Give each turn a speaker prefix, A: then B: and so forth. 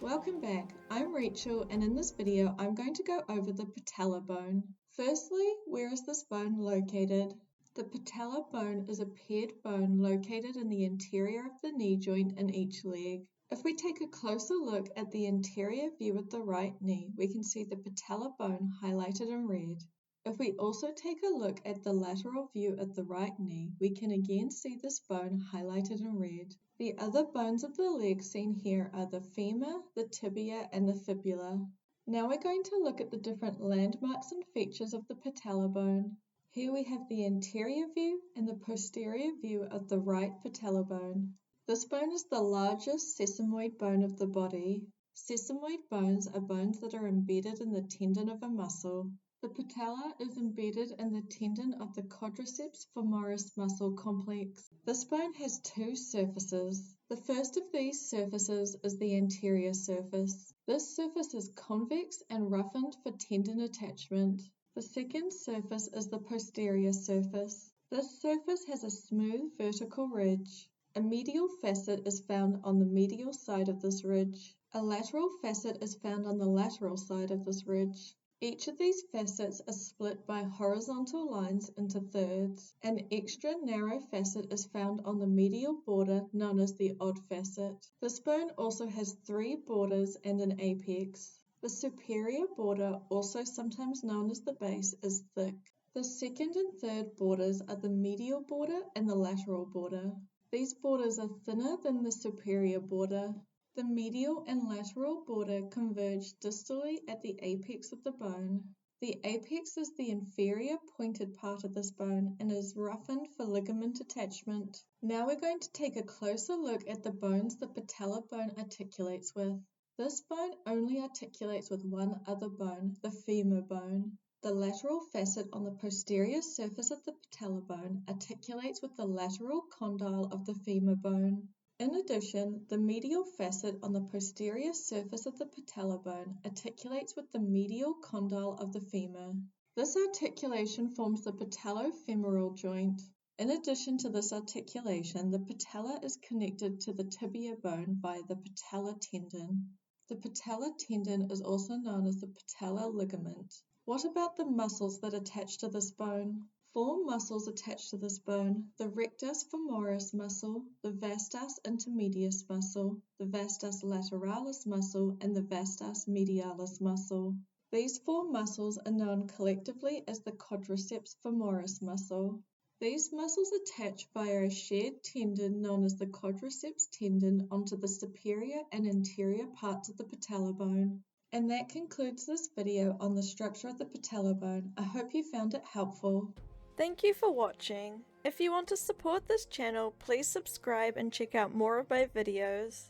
A: Welcome back. I'm Rachel, and in this video I'm going to go over the patella bone. Firstly, where is this bone located? The patella bone is a paired bone located in the interior of the knee joint in each leg. If we take a closer look at the interior view of the right knee, we can see the patella bone highlighted in red. If we also take a look at the lateral view of the right knee, we can again see this bone highlighted in red. The other bones of the leg seen here are the femur, the tibia, and the fibula. Now we're going to look at the different landmarks and features of the patella bone. Here we have the anterior view and the posterior view of the right patella bone. This bone is the largest sesamoid bone of the body. Sesamoid bones are bones that are embedded in the tendon of a muscle. The patella is embedded in the tendon of the quadriceps femoris muscle complex. This bone has two surfaces. The first of these surfaces is the anterior surface. This surface is convex and roughened for tendon attachment. The second surface is the posterior surface. This surface has a smooth vertical ridge. A medial facet is found on the medial side of this ridge. A lateral facet is found on the lateral side of this ridge. Each of these facets is split by horizontal lines into thirds. An extra narrow facet is found on the medial border known as the odd facet. This bone also has three borders and an apex. The superior border, also sometimes known as the base, is thick. The second and third borders are the medial border and the lateral border. These borders are thinner than the superior border. The medial and lateral border converge distally at the apex of the bone. The apex is the inferior pointed part of this bone and is roughened for ligament attachment. Now we're going to take a closer look at the bones the patella bone articulates with. This bone only articulates with one other bone, the femur bone. The lateral facet on the posterior surface of the patella bone articulates with the lateral condyle of the femur bone. In addition, the medial facet on the posterior surface of the patella bone articulates with the medial condyle of the femur. This articulation forms the patellofemoral joint. In addition to this articulation, the patella is connected to the tibia bone via the patella tendon. The patella tendon is also known as the patella ligament. What about the muscles that attach to this bone? Four muscles attach to this bone: the rectus femoris muscle, the vastus intermedius muscle, the vastus lateralis muscle, and the vastus medialis muscle. These four muscles are known collectively as the quadriceps femoris muscle. These muscles attach via a shared tendon known as the quadriceps tendon onto the superior and interior parts of the patella bone. And that concludes this video on the structure of the patella bone. I hope you found it helpful.
B: Thank you for watching. If you want to support this channel, please subscribe and check out more of my videos.